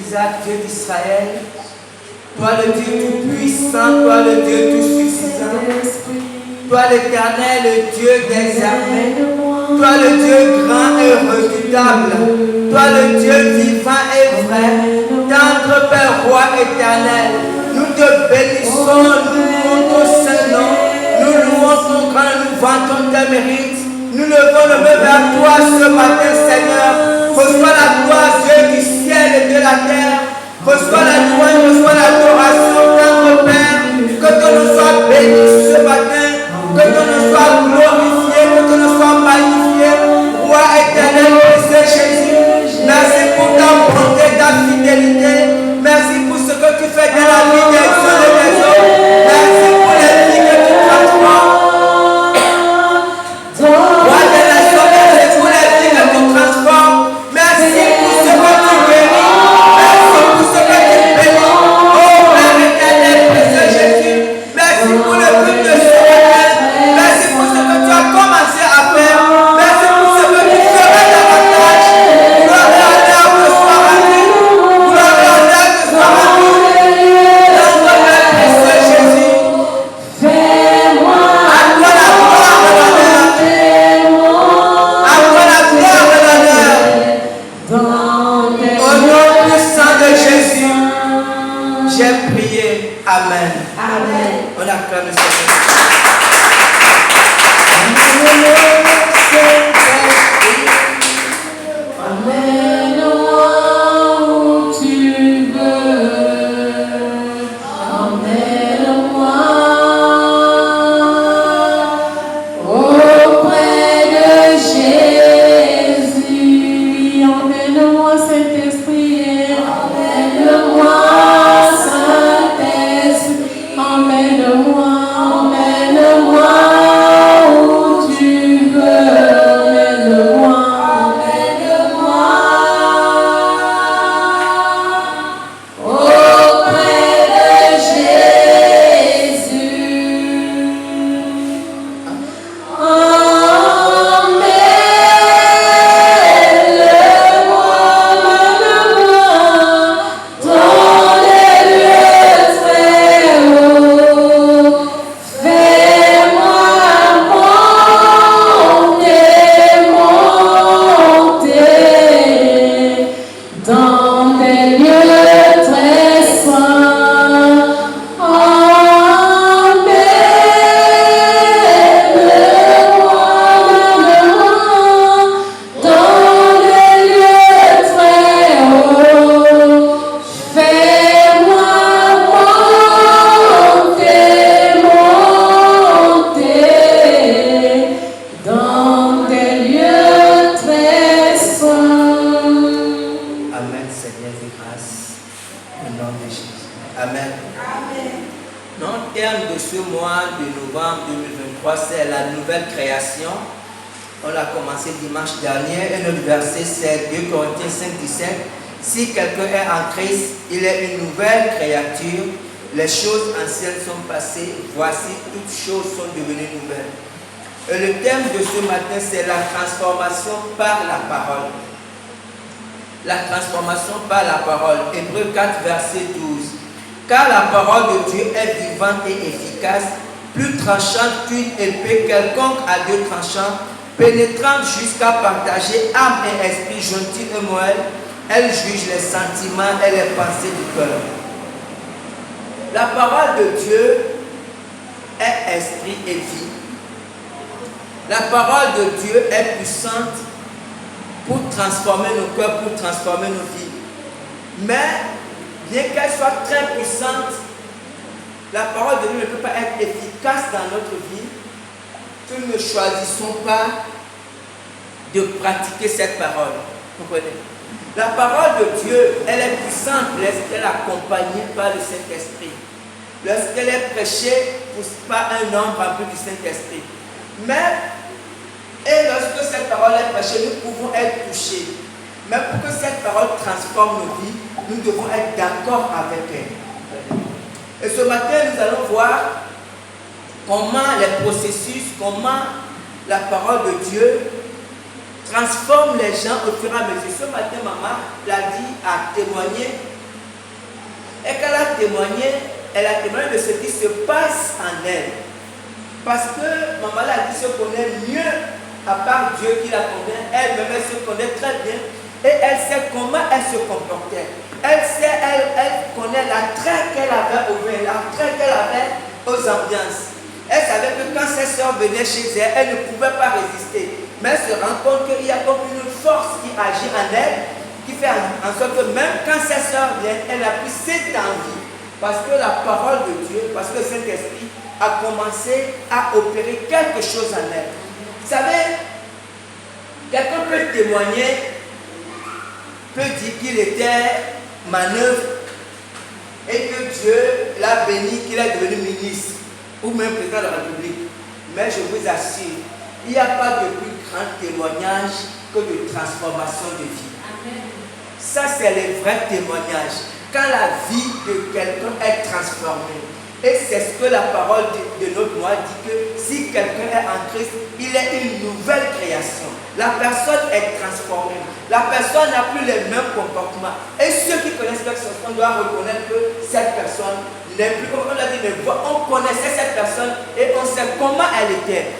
Isaac, Dieu d'Israël, toi le Dieu tout-puissant, toi le Dieu tout-suffisant, toi l'Éternel, le Dieu des armées, toi le Dieu grand et redoutable, toi le Dieu vivant et vrai, tendre Père roi éternel, nous te bénissons, nous louons ton Saint-Nom, nous louons ton grand, nous vantons tes mérites, nous levons le main vers toi ce matin, Seigneur. Reçois la gloire, Dieu du ciel et de la terre. Reçois la louange, reçois l'adoration, tendre Père. Que ton nom soit béni ce matin, que ton nom soit glorifié, que ton nom soit magnifié. Roi éternel, c'est Jésus. Merci pour ta bonté, ta fidélité. Merci pour ce que tu fais dans la vie des uns et des autres. Merci pour les vies que tu transformes. Roi des nations, merci pour les vies que tu transformes. Merci pour ce que tu guéris. Merci pour ce que tu bénis. Oh Père éternel, précieux Jésus. Merci pour le but de ce matin. Merci pour ce que tu as commencé à faire. Merci pour ce que tu feras davantage. Gloire et honneur te soit rendu. Gloire et honneur te soit rendu. Dans ton nom précieux Jésus. À toi la gloire et l'honneur. À toi la gloire et l'honneur. Au nom puissant de Jésus, j'ai prié. Amen. Amen. On acclame le Seigneur. Emmène-moi où tu veux. Emmène-moi auprès de Jésus. Emmène-moi, Saint-Esprit. Emmène-moi, Saint-Esprit. Emmène-moi, emmène-moi où tu veux. Emmène-moi, emmène-moi auprès de Jésus. Emmène-moi dans les lieux très hauts. Fais-moi monter dans des lieux très saints. Emmène-moi dans des lieux très hauts. Fais-moi monter dans des lieux très saints. Amen, Seigneur de grâce. Au nom de Jésus. Amen. Non, le terme de ce mois de novembre 2023, c'est la nouvelle création. On l'a commencé dimanche dernier et notre verset c'est 2 Corinthiens 5,17. Si quelqu'un est en Christ, il est une nouvelle créature. Les choses anciennes sont passées. Voici, toutes choses sont devenues nouvelles. Et le thème de ce matin, c'est la transformation par la parole. La transformation par la parole. Hébreux 4, verset 12. Car la parole de Dieu est vivante et efficace, plus tranchante qu'une épée quelconque à deux tranchants, pénétrante jusqu'à partager âme et esprit, jointille et moelle. Elle juge les sentiments et les pensées du cœur. La parole de Dieu est esprit et vie. La parole de Dieu est puissante pour transformer nos cœurs, pour transformer nos vies. Mais, bien qu'elle soit très puissante, la parole de Dieu ne peut pas être efficace dans notre vie si nous ne choisissons pas de pratiquer cette parole. Vous comprenez? La parole de Dieu, elle est puissante lorsqu'elle est accompagnée par le Saint-Esprit. Lorsqu'elle est prêchée par un homme rempli du Saint-Esprit. Mais, et lorsque cette parole est prêchée, nous pouvons être touchés. Mais pour que cette parole transforme nos vies, nous devons être d'accord avec elle. Et ce matin, nous allons voir comment les processus, comment la parole de Dieu transforme les gens au fur et à mesure. Ce matin, maman l'a dit, a témoigné Et qu'elle a témoigné de ce qui se passe en elle. Parce que maman a dit se connaît mieux à part Dieu qui la connaît. Elle-même, elle se connaît très bien. Et elle sait comment elle se comportait. Elle connaît l'attrait qu'elle avait au vin, l'attrait qu'elle avait aux ambiances. Elle savait que quand ses soeurs venaient chez elle, elle ne pouvait pas résister. Mais elle se rend compte qu'il y a comme une force qui agit en elle, qui fait en sorte que même quand ses soeurs viennent, elle n'a plus cette envie. Parce que la parole de Dieu, parce que le Saint-Esprit a commencé à opérer quelque chose en elle. Vous savez, quelqu'un peut témoigner, peut dire qu'il était manœuvre et que Dieu l'a béni, qu'il est devenu ministre ou même président de la République. Mais je vous assure, il n'y a pas de plus grand témoignage que de transformation de vie. Amen. Ça, c'est le vrai témoignage. Quand la vie de quelqu'un est transformée. Et c'est ce que la parole de notre loi dit que si quelqu'un est en Christ, il est une nouvelle création. La personne est transformée. La personne n'a plus les mêmes comportements. Et ceux qui connaissent cette personne doivent reconnaître que cette personne n'est plus comme on l'a dit, mais on connaissait cette personne et on sait comment elle était.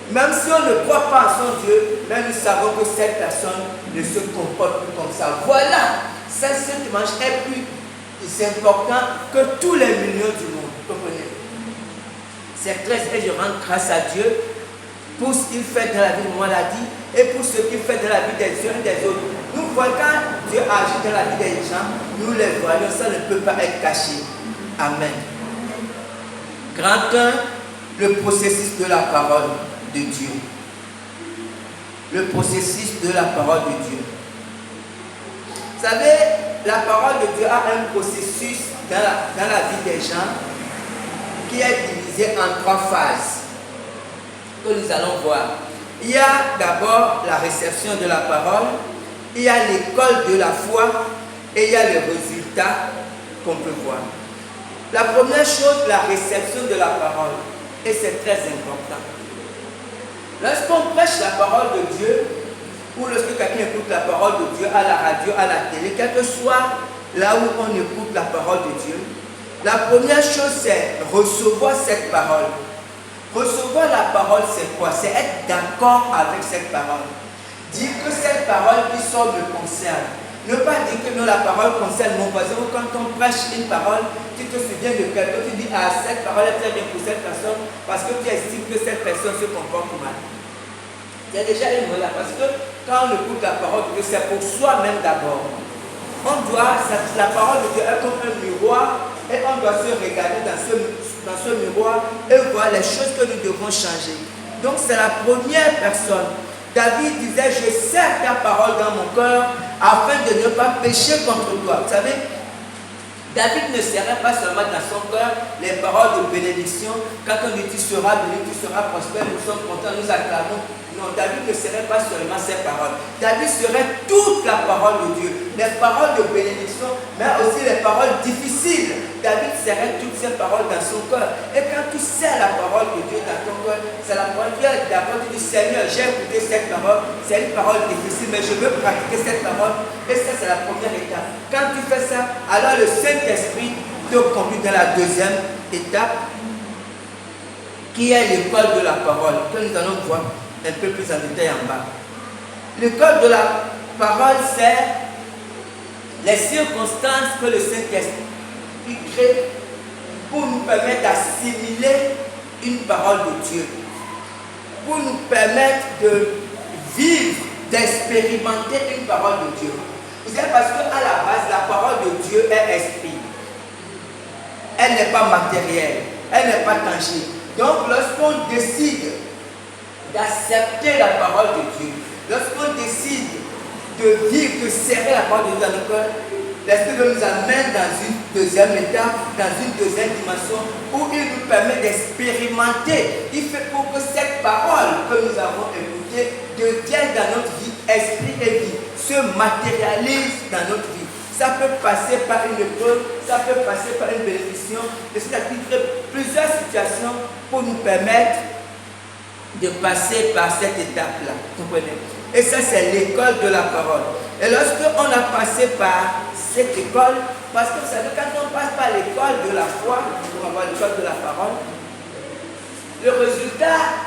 Même si on ne croit pas en son Dieu, mais nous savons que cette personne ne se comporte plus comme ça. Voilà, ce dimanche est plus important que tous les millions du monde. Comprenez? C'est très et je rends grâce à Dieu pour ce qu'il fait dans la vie de moi l'a dit et pour ce qu'il fait dans la vie des uns et des autres. Nous voyons quand Dieu agit dans la vie des gens, nous les voyons, ça ne peut pas être caché. Amen. Grand 1, le processus de la parole de Dieu. Le processus de la parole de Dieu. Vous savez, la parole de Dieu a un processus dans la vie des gens qui est divisé en 3 phases que nous allons voir. Il y a d'abord la réception de la parole, il y a l'école de la foi et il y a les résultats qu'on peut voir. La première chose, la réception de la parole, et c'est très important. Lorsqu'on prêche la parole de Dieu, ou lorsque quelqu'un écoute la parole de Dieu à la radio, à la télé, quel que soit là où on écoute la parole de Dieu, la première chose c'est recevoir cette parole. Recevoir la parole c'est quoi? C'est être d'accord avec cette parole. Dire que cette parole qui sort me concerne. Ne pas dire que non, la parole concerne mon voisin. Ou quand on prêche une parole, tu te souviens de quelqu'un, tu dis ah cette parole est très bien pour cette personne parce que tu estimes que cette personne se comporte mal. Il y a déjà une là parce que quand on écoute la parole de Dieu, c'est pour soi-même d'abord. La parole de Dieu est comme un miroir et on doit se regarder dans ce miroir et voir les choses que nous devons changer. Donc c'est la première personne. David disait, je serre ta parole dans mon cœur afin de ne pas pécher contre toi. Vous savez, David ne serrait pas seulement dans son cœur les paroles de bénédiction. Quand on dit tu seras béni, tu seras prospère, nous sommes contents, nous acclamons. Non, David ne serait pas seulement ces paroles. David serait toute la parole de Dieu. Les paroles de bénédiction, mais aussi les paroles difficiles. David serait toutes ces paroles dans son cœur. Et quand tu sais la parole de Dieu dans ton cœur, c'est la parole de Dieu. D'abord, tu dis Seigneur, j'ai écouté cette parole. C'est une parole difficile, mais je veux pratiquer cette parole. Et ça, c'est la première étape. Quand tu fais ça, alors le Saint-Esprit te conduit dans la deuxième étape, qui est l'école de la parole, que nous allons voir un peu plus en détail en bas. L'école de la parole, c'est les circonstances que le Saint-Esprit crée pour nous permettre d'assimiler une parole de Dieu, pour nous permettre de vivre, d'expérimenter une parole de Dieu. Vous savez, parce qu'à la base, la parole de Dieu est esprit. Elle n'est pas matérielle, elle n'est pas tangible. Donc, lorsqu'on décide d'accepter la parole de Dieu, lorsqu'on décide de vivre, de serrer la parole de Dieu dans le cœur, l'Esprit nous amène dans une deuxième étape, dans une deuxième dimension, où il nous permet d'expérimenter. Il fait pour que cette parole que nous avons écoutée devienne dans notre vie, esprit et vie, se matérialise dans notre vie. Ça peut passer par une épreuve, ça peut passer par une bénédiction, et c'est-à-dire plusieurs situations pour nous permettre de passer par cette étape-là. Comprenez? Et ça, c'est l'école de la parole. Et lorsque on a passé par cette école, parce que vous savez, quand on passe par l'école de la foi, pour avoir l'école de la parole, le résultat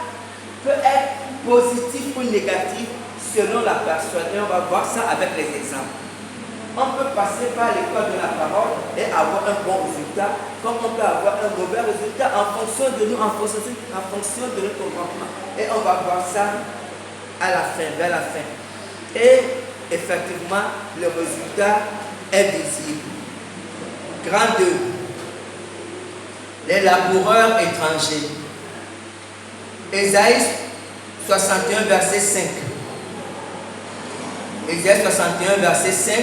peut être positif ou négatif selon la personne. Et on va voir ça avec les exemples. On peut passer par l'école de la parole et avoir un bon résultat, comme on peut avoir un mauvais résultat en fonction de nous, en fonction de notre comportement. Et on va voir ça à la fin, vers la fin. Et effectivement, le résultat est visible. Grand 2. Les laboureurs étrangers. Ésaïe 61, verset 5. Ésaïe 61, verset 5.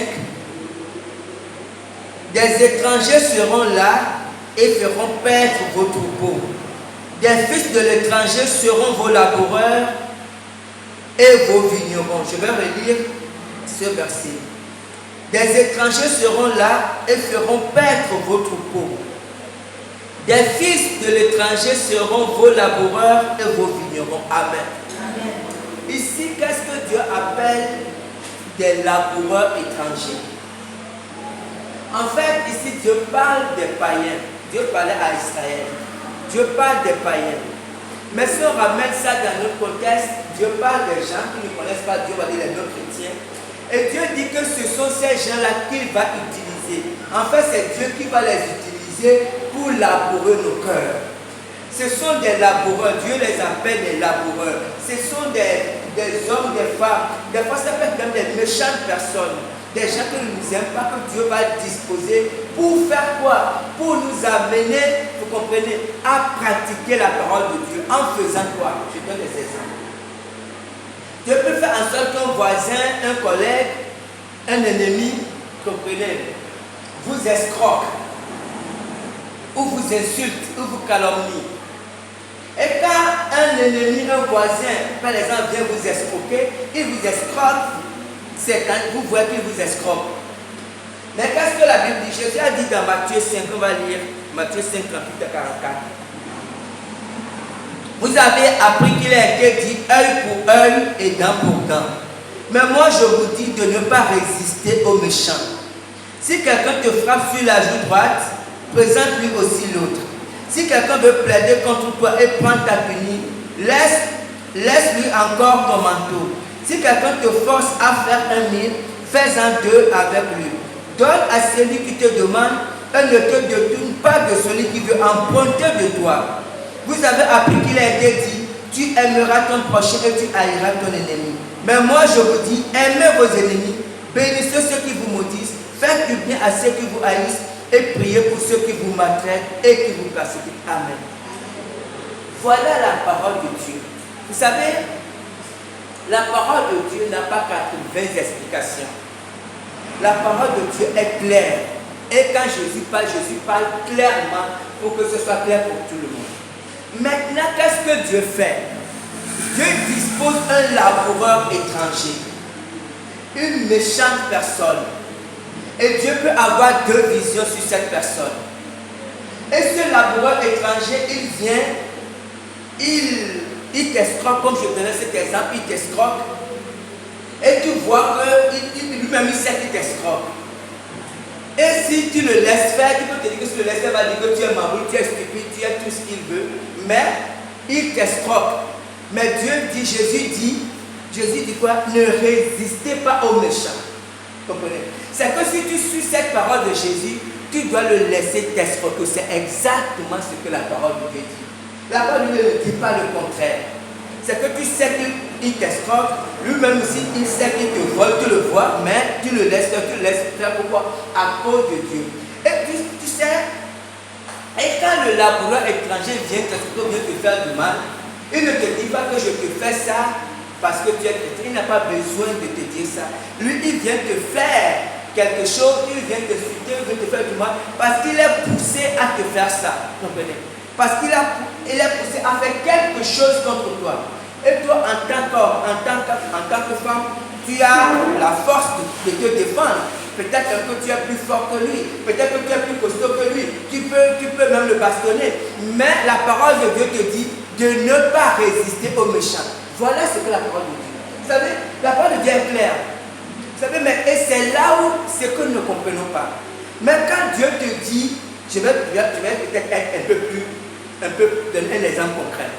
Des étrangers seront là et feront paître vos troupeaux. Des fils de l'étranger seront vos laboureurs et vos vignerons. Je vais relire ce verset. Des étrangers seront là et feront paître vos troupeaux. Des fils de l'étranger seront vos laboureurs et vos vignerons. Amen. Amen. Ici, qu'est-ce que Dieu appelle des laboureurs étrangers? En fait, ici, Dieu parle des païens. Dieu parlait à Israël. Dieu parle des païens. Mais si on ramène ça dans notre contexte, Dieu parle des gens qui ne connaissent pas Dieu, on va dire les non-chrétiens. Et Dieu dit que ce sont ces gens-là qu'il va utiliser. En fait, c'est Dieu qui va les utiliser pour labourer nos cœurs. Ce sont des laboureurs. Dieu les appelle des laboureurs. Ce sont des hommes, des femmes. Des fois, ça peut être même des méchantes personnes. Des gens qui ne nous aiment pas, que Dieu va disposer pour faire quoi? Pour nous amener, vous comprenez, à pratiquer la parole de Dieu. En faisant quoi? Je donne des exemples. Dieu peut faire en sorte qu'un voisin, un collègue, un ennemi, comprenez, vous escroque, ou vous insulte, ou vous calomnie. Et quand un ennemi, un voisin, par exemple, vient vous escroquer, il vous escroque, c'est quand vous voyez qu'il vous escroque. Mais qu'est-ce que la Bible dit? Jésus a dit dans Matthieu 5, on va lire Matthieu 5, 38 à 44. Vous avez appris qu'il a été dit œil pour œil et dent pour dent. Mais moi je vous dis de ne pas résister aux méchants. Si quelqu'un te frappe sur la joue droite, présente-lui aussi l'autre. Si quelqu'un veut plaider contre toi et prendre ta punie, laisse-lui encore ton manteau. Si quelqu'un te force à faire 1000, fais-en 2 avec lui. Donne à celui qui te demande et ne te détourne pas de celui qui veut emprunter de toi. Vous avez appris qu'il a été dit, tu aimeras ton prochain et tu haïras ton ennemi. Mais moi je vous dis, aimez vos ennemis, bénissez ceux qui vous maudissent, faites du bien à ceux qui vous haïssent et priez pour ceux qui vous maltraitent et qui vous persécutent. Amen. Voilà la parole de Dieu. Vous savez, la parole de Dieu n'a pas 80 explications. La parole de Dieu est claire. Et quand Jésus parle clairement pour que ce soit clair pour tout le monde. Maintenant, qu'est-ce que Dieu fait? Dieu dispose un laboureur étranger, une méchante personne. Et Dieu peut avoir 2 visions sur cette personne. Et ce laboureur étranger, il vient, il t'escroque, comme je donnais cet exemple, il t'escroque. Et tu vois que lui-même il sait qu'il t'escroque. Et si tu le laisses faire, tu peux te dire que si tu le laisses faire, il va dire que tu es mamou, tu es stupide, tu es tout ce qu'il veut. Mais il t'escroque. Mais Dieu dit, Jésus dit quoi? Ne résistez pas aux méchants. Comprenez? C'est que si tu suis cette parole de Jésus, tu dois le laisser t'escroquer. C'est exactement ce que la parole de Dieu dit. La parole de Dieu ne dit pas le contraire. C'est que tu sais qu'il t'escroque, lui-même aussi il sait qu'il te vole, tu le vois, mais tu le laisses faire. Pourquoi? À cause de Dieu. Et tu sais, et quand le laboureur étranger vient te faire du mal, il ne te dit pas que je te fais ça parce que tu es chrétien. Il n'a pas besoin de te dire ça. Lui, il vient te faire quelque chose, il vient te suiter, il vient te faire du mal parce qu'il est poussé à te faire ça. Comprenez? Parce qu'il est poussé à faire quelque chose contre toi. Et toi, en tant qu'homme, en tant que femme, tu as la force de te défendre. Peut-être que tu es plus fort que lui. Peut-être que tu es plus costaud que lui. Tu peux même le bastonner. Mais la parole de Dieu te dit de ne pas résister aux méchants. Voilà ce que la parole de Dieu. Vous savez, la parole de Dieu est claire. Vous savez, mais et c'est là où c'est que nous ne comprenons pas. Mais quand Dieu te dit, je vais peut-être être un peu donner un exemple concret.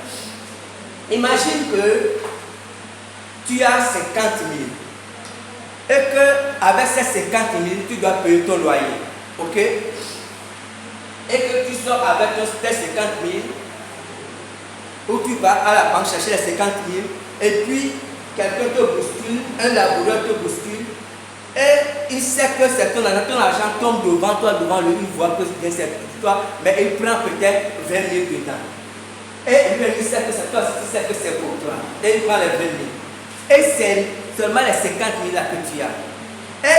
Imagine que tu as 50 000 et qu'avec ces 50 000, tu dois payer ton loyer. Ok? Et que tu sors avec tes 50 000, où tu vas à la banque chercher les 50 000, et puis quelqu'un te bouscule, un laboureur te bouscule, et il sait que c'est ton argent tombe devant toi, devant lui, il voit que c'est toi, mais il prend peut-être 20 000 dedans. Et lui, il sait que c'est toi, il sait que c'est pour toi, et il prend les 20 000. Et c'est seulement les 50 000 là que tu as. Et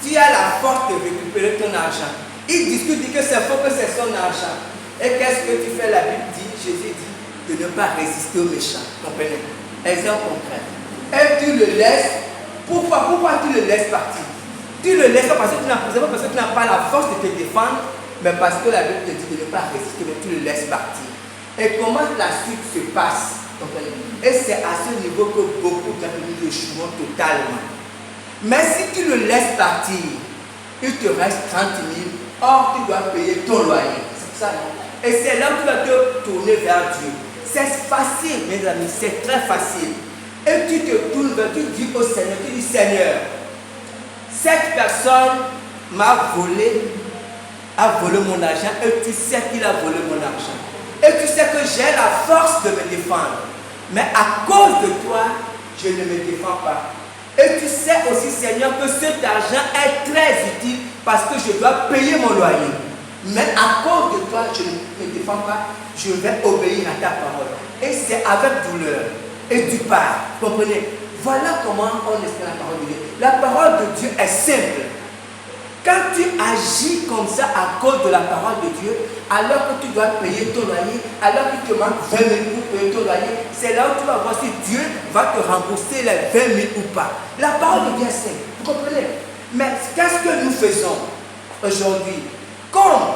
tu as la force de récupérer ton argent. Il discute, dit que c'est faux, que c'est son argent. Et qu'est-ce que tu fais? La Bible dit, Jésus dit, de ne pas résister aux méchants. Comprenez? Exemple concret. Et tu le laisses. Pourquoi tu le laisses partir? Tu le laisses pas parce que tu n'as pas la force de te défendre, mais parce que la Bible te dit de ne pas résister, mais tu le laisses partir. Et comment la suite se passe? Comprenez? Et c'est à ce niveau que beaucoup de nous échouons totalement. Mais si tu le laisses partir, il te reste 30 000. Or, tu dois payer ton loyer. C'est ça, non? Et c'est là où tu vas te tourner vers Dieu. C'est facile, mes amis, c'est très facile. Et tu te tournes vers Dieu, tu dis au Seigneur, tu dis Seigneur, cette personne m'a volé, a volé mon argent, et tu sais qu'il a volé mon argent. Et tu sais que j'ai la force de me défendre. Mais à cause de toi, je ne me défends pas. Et tu sais aussi, Seigneur, que cet argent est très utile parce que je dois payer mon loyer. Mais à cause de toi, je ne me défends pas, je vais obéir à ta parole. Et c'est avec douleur. Et tu pars. Comprenez? Voilà comment on espère la parole de Dieu. La parole de Dieu est simple. Quand tu agis comme ça à cause de la parole de Dieu, alors que tu dois payer ton loyer, alors qu'il te manque 20 000 pour payer ton loyer, c'est là où tu vas voir si Dieu va te rembourser les 20 000 ou pas. La parole de Dieu est simple. Vous comprenez? Mais qu'est-ce que nous faisons aujourd'hui? Comme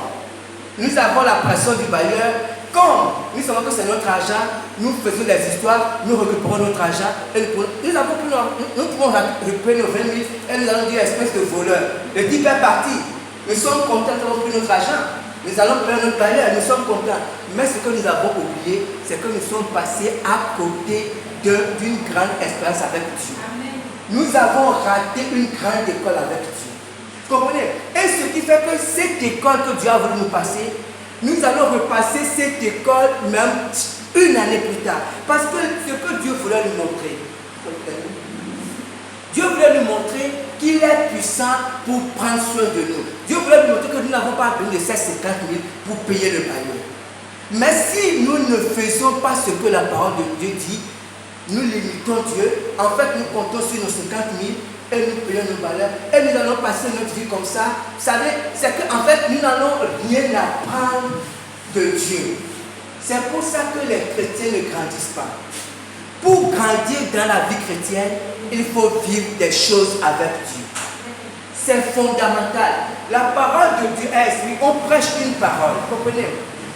nous avons la pression du bailleur, comme nous savons que c'est notre argent, nous faisons des histoires, nous récupérons notre argent, et nous pouvons récupérer nos 20 000 et nous allons dire espèce de voleur. Le type est parti. Nous sommes contents d'avoir pris notre argent. Nous allons payer notre bailleur, nous sommes contents. Mais ce que nous avons oublié, c'est que nous sommes passés à côté d'une grande expérience avec Dieu. Amen. Nous avons raté une grande école avec Dieu. Vous comprenez? Et ce qui fait que cette école que Dieu a voulu nous passer, nous allons repasser cette école même une année plus tard. Parce que ce que Dieu voulait nous montrer, Dieu voulait nous montrer qu'il est puissant pour prendre soin de nous. Dieu voulait nous montrer que nous n'avons pas besoin de ces 50 000 pour payer le bailleur. Mais si nous ne faisons pas ce que la parole de Dieu dit, nous limitons Dieu, en fait nous comptons sur nos 50 000 et nous payons nos valeurs et nous allons passer notre vie comme ça. Vous savez, c'est qu'en fait nous n'allons rien apprendre de Dieu. C'est pour ça que les chrétiens ne grandissent pas. Pour grandir dans la vie chrétienne, il faut vivre des choses avec Dieu. C'est fondamental. La parole de Dieu est esprit. On prêche une parole. Vous comprenez?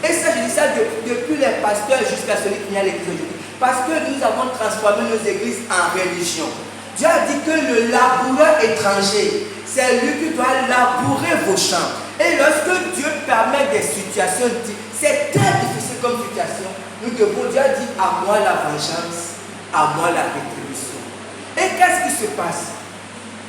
Et ça, je dis ça depuis les pasteurs jusqu'à celui qui vient à l'église aujourd'hui. Parce que nous avons transformé nos églises en religion. Dieu a dit que le laboureur étranger, c'est lui qui doit labourer vos champs. Et lorsque Dieu permet des situations, c'est très difficile comme situation. Nous devons, Dieu a dit, à moi la vengeance, à moi la rétribution. Et qu'est-ce qui se passe?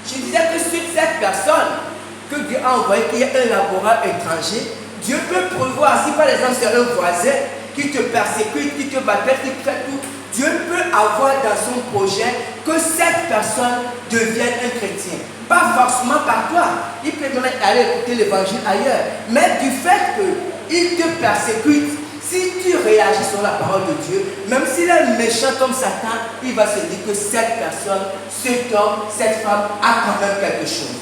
Je disais que sur cette personne que Dieu a envoyé, qu'il y a un laboureur étranger, Dieu peut prévoir, si par exemple c'est un voisin qui te persécute, qui te battait, qui fait tout, Dieu peut avoir dans son projet que cette personne devienne un chrétien. Pas forcément par toi. Il peut même aller écouter l'évangile ailleurs. Mais du fait qu'il te persécute, si tu réagis sur la parole de Dieu, même s'il est méchant comme Satan, il va se dire que cette personne, cet homme, cette femme a quand même quelque chose.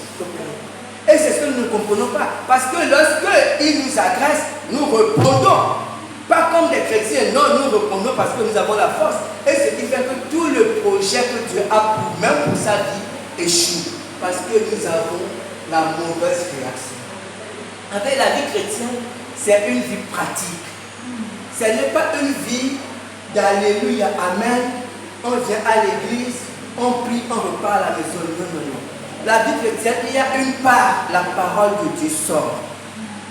Et c'est ce que nous ne comprenons pas. Parce que lorsqu'il nous agresse, nous répondons. Pas comme des chrétiens, non, nous répondons parce que nous avons la force. Et ce qui fait que tout le projet que Dieu a pour, même pour sa vie, échoue. Parce que nous avons la mauvaise réaction. En fait, la vie chrétienne, c'est une vie pratique. Ce n'est pas une vie d'alléluia, amen. On vient à l'église, on prie, on repart à la maison. Non, non, non. la vie chrétienne, il y a une part, la parole de Dieu sort.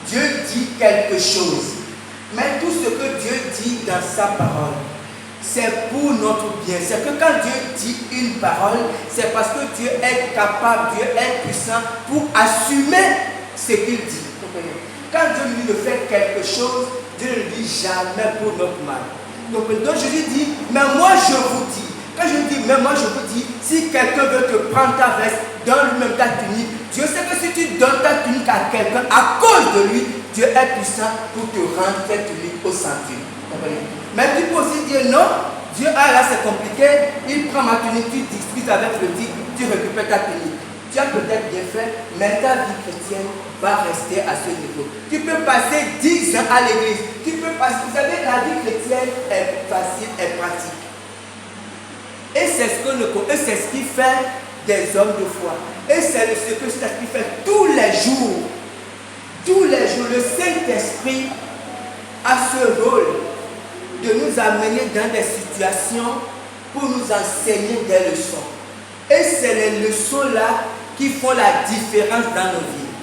Dieu dit quelque chose. Mais tout ce que Dieu dit dans sa parole, c'est pour notre bien. C'est que quand Dieu dit une parole, c'est parce que Dieu est capable, Dieu est puissant pour assumer ce qu'il dit. Quand Dieu nous dit de faire quelque chose, Dieu ne le dit jamais pour notre mal. Donc Jésus dit, mais moi je vous dis. Quand je dis, mais moi je vous dis, si quelqu'un veut te prendre ta veste, donne-lui-même ta tunique. Dieu sait que si tu donnes ta tunique à quelqu'un, à cause de lui, Dieu est puissant pour te rendre cette tunique au centime. Mais tu peux aussi dire non, Dieu, là c'est compliqué, il prend ma tunique, tu discutes avec le dit, tu récupères ta tunique. Tu as peut-être bien fait, mais ta vie chrétienne va rester à ce niveau. Tu peux passer 10 ans à l'église. Tu peux passer, vous savez, la vie chrétienne est facile, est pratique. Et c'est ce qui fait des hommes de foi. Et c'est ce qui fait tous les jours. Tous les jours, le Saint-Esprit a ce rôle de nous amener dans des situations pour nous enseigner des leçons. Et c'est les leçons-là qui font la différence dans nos vies.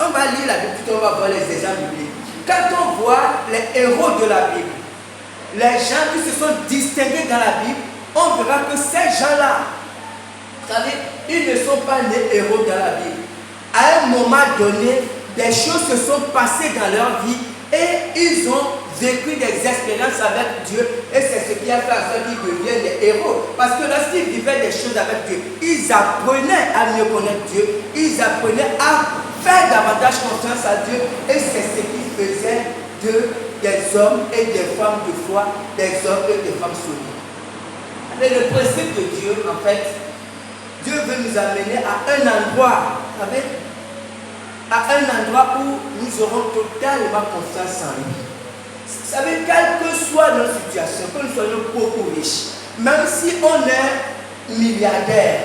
On va lire la Bible, on va voir les exemples bibliques. Quand on voit les héros de la Bible, les gens qui se sont distingués dans la Bible, on verra que ces gens-là, vous savez, ils ne sont pas nés héros dans la Bible. À un moment donné, des choses se sont passées dans leur vie et ils ont vécu des expériences avec Dieu et c'est ce qui a fait en sorte qu'ils deviennent des héros. Parce que lorsqu'ils vivaient des choses avec Dieu, ils apprenaient à mieux connaître Dieu, ils apprenaient à faire davantage confiance à Dieu et c'est ce qui faisait des hommes et des femmes de foi, des hommes et des femmes solides. Mais le principe de Dieu, en fait, Dieu veut nous amener à un endroit, vous savez, à un endroit où nous aurons totalement confiance en lui. Vous savez, quelle que soit notre situation, que nous soyons beaucoup riches, même si on est milliardaire,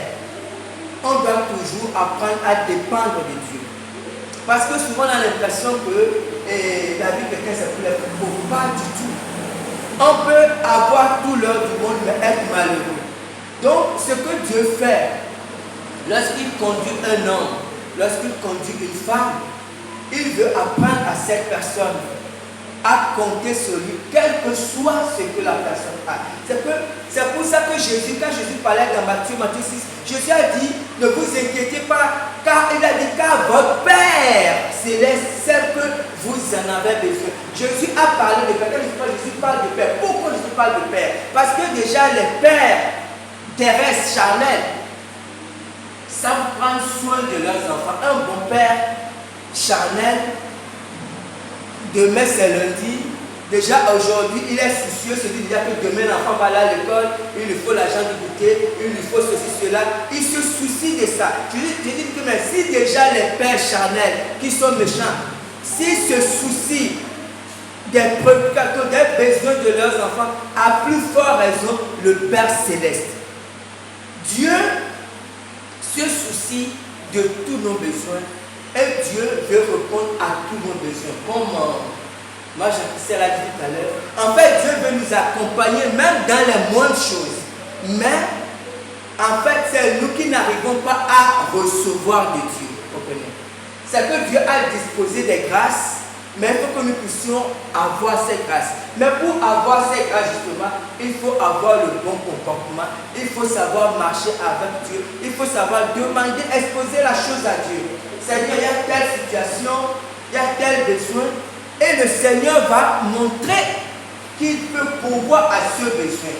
on doit toujours apprendre à dépendre de Dieu. Parce que souvent on a l'impression que la vie de quelqu'un c'est pour les pauvres. Pas du tout. On peut avoir tout l'heure du monde mais être malheureux. Donc ce que Dieu fait, lorsqu'il conduit un homme, lorsqu'il conduit une femme, il veut apprendre à cette personne à compter sur lui, quel que soit ce que la personne a. C'est pour ça que Jésus, quand Jésus parlait dans Matthieu 6, Jésus a dit, ne vous inquiétez pas, car il a dit, car votre Père céleste sait que vous en avez besoin. Jésus a parlé de Père. Quand Jésus parle de Père, pourquoi Jésus parle de Père? Parce que déjà les pères terrestres, charnels, savent prendre soin de leurs enfants. Un bon père charnel, demain c'est lundi, déjà aujourd'hui il est soucieux, se dit déjà que demain l'enfant va aller à l'école, il lui faut l'argent du goûter, il lui faut ceci, cela, il se soucie de ça. Je dis que mais si déjà les pères charnels qui sont méchants, s'ils se soucient des préoccupations, des besoins de leurs enfants, à plus forte raison le Père céleste. Dieu se soucie de tous nos besoins et Dieu veut répondre à tous nos besoins. Comme moi j'ai l'a dit tout à l'heure. En fait, Dieu veut nous accompagner même dans les moindres choses. Mais en fait, c'est nous qui n'arrivons pas à recevoir de Dieu. Comprenez? C'est que Dieu a disposé des grâces, mais il faut que nous puissions avoir ces grâces. Mais pour avoir ces grâces, justement, il faut avoir le bon comportement. Il faut savoir marcher avec Dieu. Il faut savoir demander, exposer la chose à Dieu. Seigneur, il y a telle situation, il y a tel besoin. Et le Seigneur va montrer qu'il peut pourvoir à ce besoin.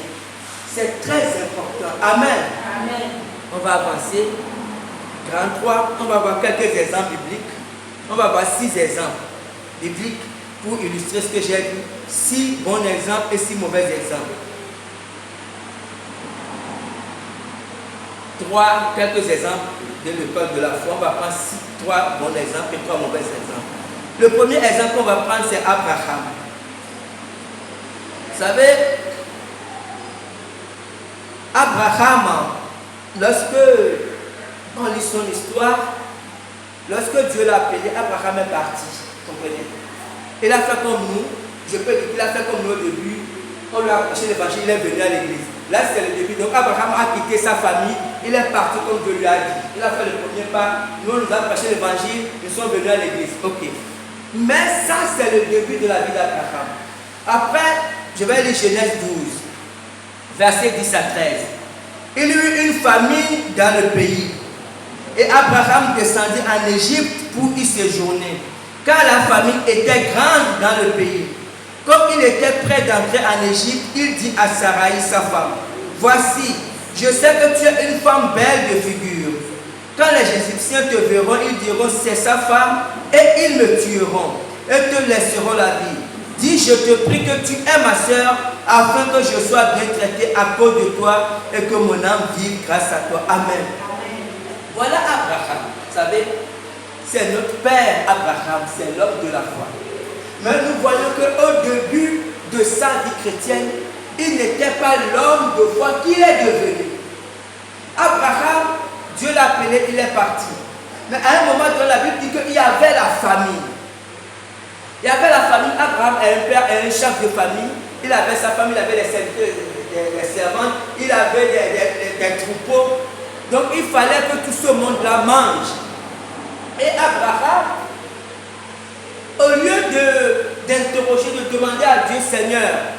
C'est très important. Amen. Amen. On va avancer. 33, on va voir quelques exemples bibliques. On va voir 6 exemples bibliques pour illustrer ce que j'ai dit. 6 bons exemples et 6 mauvais exemples. 3, quelques exemples de l'école de la foi. On va prendre 3 bons exemples et 3 mauvais exemples. Le premier exemple qu'on va prendre, c'est Abraham. Vous savez, Abraham, lorsque on lit son histoire, lorsque Dieu l'a appelé, Abraham est parti. Comprenez? Il a fait comme nous. Je peux dire qu'il a fait comme nous au début. On lui a prêché l'évangile, il est venu à l'église. Là, c'est le début. Donc, Abraham a quitté sa famille il est parti comme Dieu lui a dit. Il a fait le premier pas. Nous, on nous a prêché l'évangile. Nous sommes venus à l'église. Ok. Mais ça, c'est le début de la vie d'Abraham. Après, je vais lire Genèse 12, versets 10 à 13. Il y eut une famine dans le pays. Et Abraham descendit en Égypte pour y séjourner, car la famine était grande dans le pays. Comme il était prêt d'entrer en Égypte, il dit à Sarai, sa femme, « Voici, je sais que tu es une femme belle de figure. Quand les Égyptiens te verront, ils diront, c'est sa femme, et ils me tueront, et te laisseront la vie. Dis, je te prie que tu aies ma soeur, afin que je sois bien traité à cause de toi, et que mon âme vive grâce à toi. Amen. » Voilà Abraham. Vous savez, c'est notre père Abraham, c'est l'homme de la foi. Mais nous voyons qu'au début de sa vie chrétienne, il n'était pas l'homme de foi qu'il est devenu. Abraham, Dieu l'a appelé, il est parti. Mais à un moment donné, la Bible dit qu'il y avait la famille. Il y avait la famille. Abraham est un père et un chef de famille. Il avait sa famille, il avait des servantes, il avait des troupeaux. Donc il fallait que tout ce monde-là mange. Et Abraham, au lieu d'interroger, de demander à Dieu, Seigneur,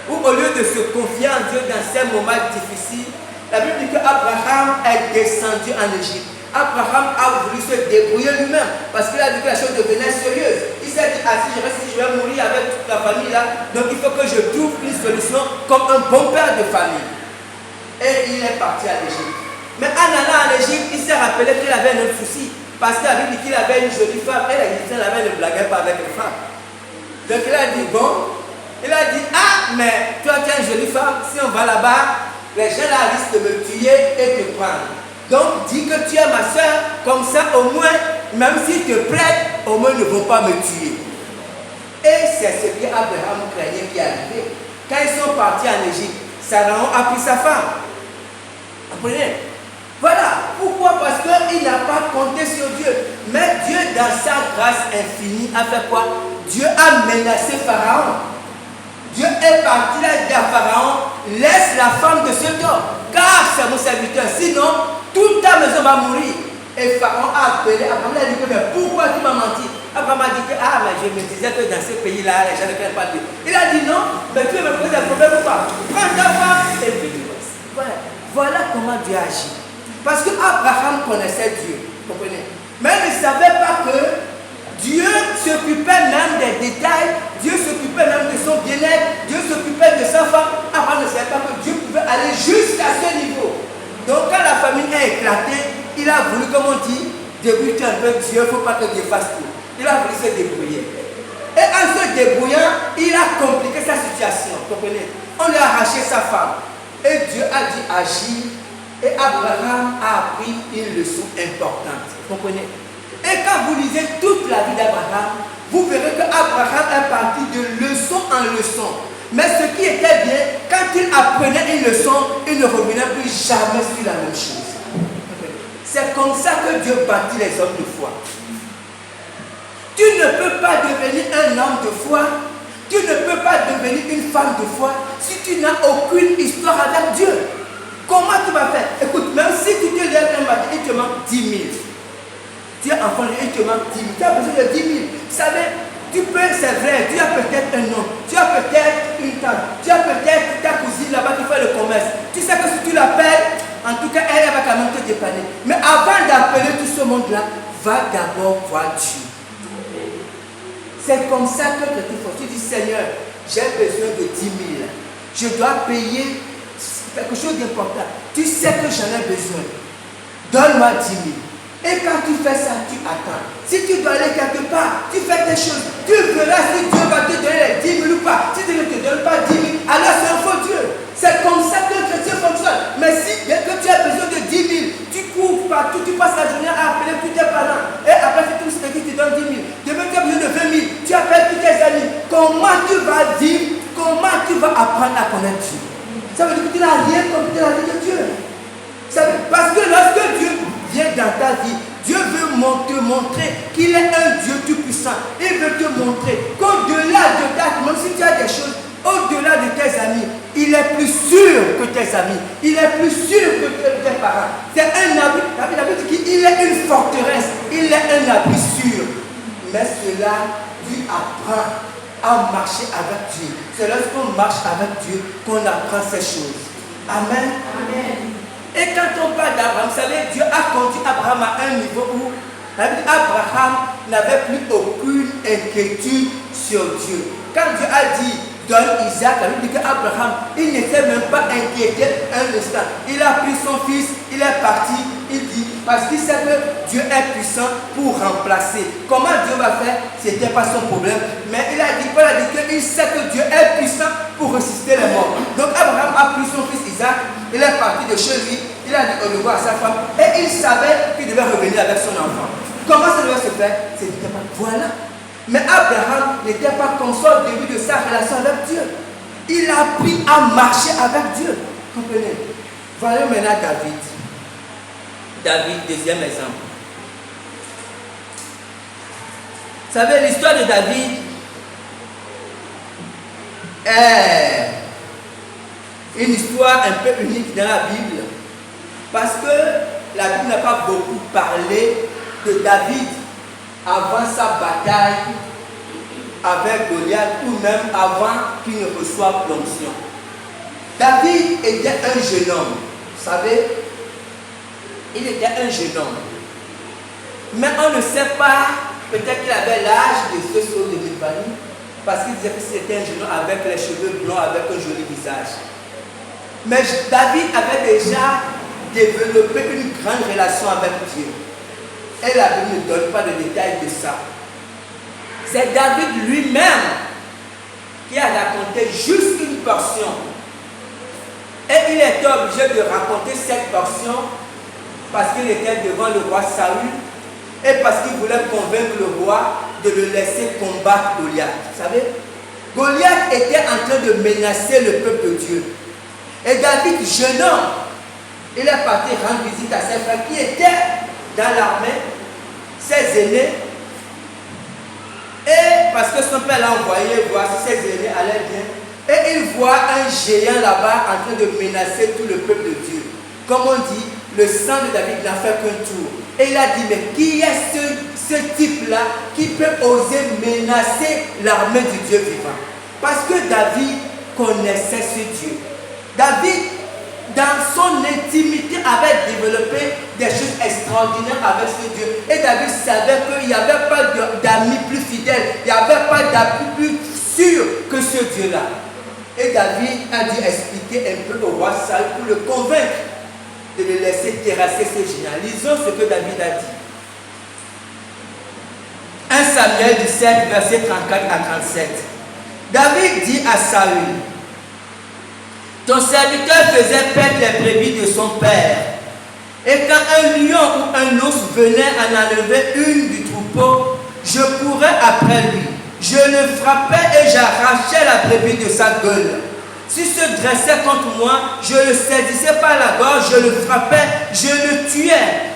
ou au lieu de se confier en Dieu dans ces moments difficiles, la Bible dit qu'Abraham est descendu en Égypte. Abraham a voulu se débrouiller lui-même parce qu'il a vu que la chose devenait sérieuse. Il s'est dit, ah, si je vais mourir avec toute la famille là, donc il faut que je trouve une solution comme un bon père de famille. Et il est parti à l'Égypte. Mais en allant en Égypte, il s'est rappelé qu'il avait un autre souci. Parce qu'il avait dit qu'il avait une jolie femme et l'Égyptien ne blaguait pas avec les femmes. Donc il a dit, bon, il a dit, ah, mais toi tu as une jolie femme, si on va là-bas, les gens là risquent de me tuer et te prendre. Donc dis que tu es ma soeur, comme ça au moins, même s'ils te plaident, au moins ils ne vont pas me tuer. Et c'est ce qu'Abraham craignait qui est arrivé. Quand ils sont partis en Égypte, Sarah a pris sa femme. Comprenez? Voilà. Pourquoi? Parce qu'il n'a pas compté sur Dieu. Mais Dieu, dans sa grâce infinie, a fait quoi? Dieu a menacé Pharaon. Dieu est parti, il a dit à Pharaon, laisse la femme de cet homme, car c'est mon serviteur. Sinon, toute ta maison va mourir. Et Pharaon a appelé Abraham, il a dit que, mais pourquoi tu m'as menti? Abraham a dit que, ah, mais je me disais que dans ce pays-là, les gens ne connaissent pas Dieu. Il a dit non, mais tu me poses des problèmes ou pas? Prends ta femme et puis tu vas. Voilà comment Dieu agit. Parce que Abraham connaissait Dieu, vous comprenez? Mais il ne savait pas que Dieu s'occupait même des détails, Dieu s'occupait même de son bien-être, Dieu s'occupait de sa femme. Abraham ne savait pas que Dieu pouvait aller jusqu'à ce niveau. Donc quand la famille est éclatée, il a voulu, comme on dit, débuter un peu Dieu, il ne faut pas que Dieu fasse tout. Il a voulu se débrouiller. Et en se débrouillant, il a compliqué sa situation, vous comprenez? On lui a arraché sa femme. Et Dieu a dit agir. Et Abraham a appris une leçon importante. Vous comprenez? Et quand vous lisez toute la vie d'Abraham, vous verrez qu'Abraham est parti de leçon en leçon. Mais ce qui était bien, quand il apprenait une leçon, il ne revenait plus jamais sur la même chose. C'est comme ça que Dieu bâtit les hommes de foi. Tu ne peux pas devenir un homme de foi, tu ne peux pas devenir une femme de foi si tu n'as aucune histoire avec Dieu. Comment tu vas faire? Écoute, même si tu te lèves un matin, il te manque 10 000. Tu es enfant, il te manque 10 000. Tu as besoin de 10 000. Vous savez, tu peux, c'est vrai, tu as peut-être un nom, tu as peut-être une tante, tu as peut-être ta cousine là-bas qui fait le commerce. Tu sais que si tu l'appelles, en tout cas, elle va quand même te dépanner. Mais avant d'appeler tout ce monde-là, va d'abord voir Dieu. C'est comme ça que tu dis, Seigneur, j'ai besoin de 10 000. Je dois payer quelque chose d'important. Tu sais que j'en ai besoin. Donne-moi 10 000. Et quand tu fais ça, tu attends. Si tu dois aller quelque part, tu fais des choses. Tu verras si Dieu va te donner les 10 000 ou pas. Si Dieu ne te donne pas 10 000, alors c'est un faux Dieu. C'est comme ça que le chrétien fonctionne. Mais si dès que tu as besoin de 10 000, tu cours partout, tu passes la journée à appeler tous tes parents. Et après, c'est tout ce qui te donne 10 000. Demain, tu as besoin de 20 000. Tu appelles tous tes amis. Comment tu vas vivre? Comment tu vas apprendre à connaître Dieu? Ça veut dire que tu n'as rien compris de la vie de Dieu. Parce que lorsque Dieu vient dans ta vie, Dieu veut te montrer qu'il est un Dieu tout puissant. Il veut te montrer qu'au-delà de ta, même si tu as des choses, au-delà de tes amis, il est plus sûr que tes amis. Il est plus sûr que tes parents. C'est un abri. David dit qu'il est une forteresse. Il est un abri sûr. Mais cela, Dieu apprend à marcher avec Dieu. C'est lorsqu'on marche avec Dieu qu'on apprend ces choses. Amen. Amen. Et quand on parle d'Abraham, vous savez, Dieu a conduit Abraham à un niveau où Abraham n'avait plus aucune inquiétude sur Dieu. Quand Dieu a dit donne Isaac, il dit qu'Abraham, il n'était même pas inquiété un instant. Il a pris son fils, il est parti, il dit, parce qu'il sait que Dieu est puissant pour remplacer. Comment Dieu va faire? Ce n'était pas son problème. Mais il a dit, Paul a dit qu'il sait que Dieu est puissant pour ressusciter les morts. Donc Abraham a pris son fils Isaac, il est parti de chez lui, il a dit au revoir à sa femme, et il savait qu'il devait revenir avec son enfant. Comment ça devait se faire? C'était pas voilà. Mais Abraham n'était pas comme ça au début de sa relation avec Dieu. Il a appris à marcher avec Dieu. Comprenez? Voyons maintenant David. David, deuxième exemple. Vous savez, l'histoire de David est une histoire un peu unique dans la Bible. Parce que la Bible n'a pas beaucoup parlé de David avant sa bataille avec Goliath ou même avant qu'il ne reçoive l'onction. David était un jeune homme, vous savez, il était un jeune homme. Mais on ne sait pas, peut-être qu'il avait l'âge de ce saut de Mélanie, parce qu'il disait que c'était un jeune homme avec les cheveux blancs, avec un joli visage. Mais David avait déjà développé une grande relation avec Dieu. Et la Bible ne donne pas de détails de ça. C'est David lui-même qui a raconté juste une portion. Et il était obligé de raconter cette portion parce qu'il était devant le roi Saül et parce qu'il voulait convaincre le roi de le laisser combattre Goliath. Vous savez, Goliath était en train de menacer le peuple de Dieu. Et David, jeune homme, il est parti rendre visite à ses frères qui étaient dans l'armée, ses aînés, et parce que son père l'a envoyé voir si ses aînés allaient bien, et il voit un géant là-bas en train de menacer tout le peuple de Dieu. Comme on dit, le sang de David n'a fait qu'un tour. Et il a dit, mais qui est ce type-là qui peut oser menacer l'armée du Dieu vivant? Parce que David connaissait ce Dieu. David, dans son intimité, avait développé des choses extraordinaires avec ce Dieu. Et David savait qu'il n'y avait pas d'amis plus fidèles, il n'y avait pas d'amis plus sûrs que ce Dieu-là. Et David a dû expliquer un peu au roi Saül pour le convaincre de le laisser terrasser ce géant. Lisons ce que David a dit. 1 Samuel 17, versets 34 à 37. David dit à Saül, ton serviteur faisait perdre les brebis de son père. Et quand un lion ou un ours venait en enlever une du troupeau, je courais après lui. Je le frappais et j'arrachais la brebis de sa gueule. S'il se dressait contre moi, je le saisissais par la gorge, je le frappais, je le tuais.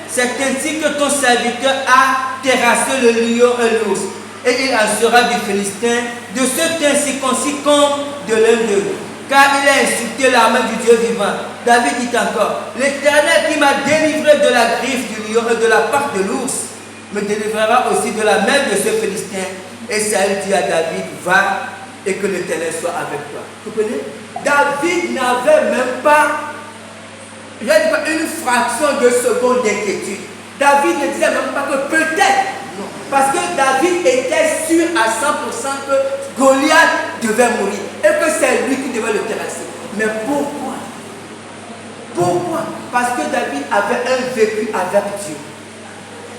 C'est ainsi que ton serviteur a terrassé le lion et l'ours. Et il en sera du Philistin, de ceux incirconcis comme de l'un d'eux. Car il a insulté l'armée du Dieu vivant. David dit encore, l'Éternel qui m'a délivré de la griffe du lion et de la part de l'ours, me délivrera aussi de la main de ce Philistin. Et Saül dit à David, va et que l'Éternel soit avec toi. Vous comprenez? David n'avait même pas, une fraction de seconde d'inquiétude. David ne disait même pas que peut-être. Non. Parce que David était sûr à 100% que Goliath devait mourir et que c'est lui qui devait le terrasser. Mais pourquoi? Pourquoi? Parce que David avait un vécu avec Dieu.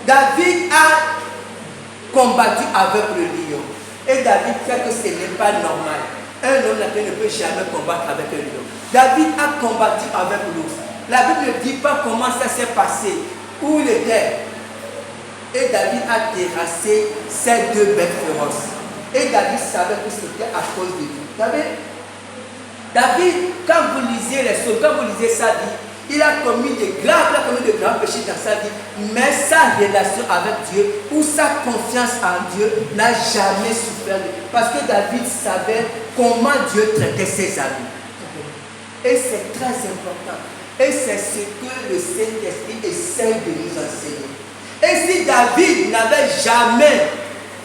David a combattu avec le lion. Et David fait que ce n'est pas normal. Un homme ne peut jamais combattre avec un lion. David a combattu avec l'ours. La Bible ne dit pas comment ça s'est passé, où il était. Et David a terrassé ces deux bêtes féroces. Et David savait que c'était à cause de lui. Vous savez, David, quand vous lisez les psaumes, quand vous lisez sa vie, il a commis de grands péchés dans sa vie, mais sa relation avec Dieu ou sa confiance en Dieu n'a jamais souffert. Parce que David savait comment Dieu traitait ses amis. Et c'est très important. Et c'est ce que le Saint-Esprit essaie de nous enseigner. Et si David n'avait jamais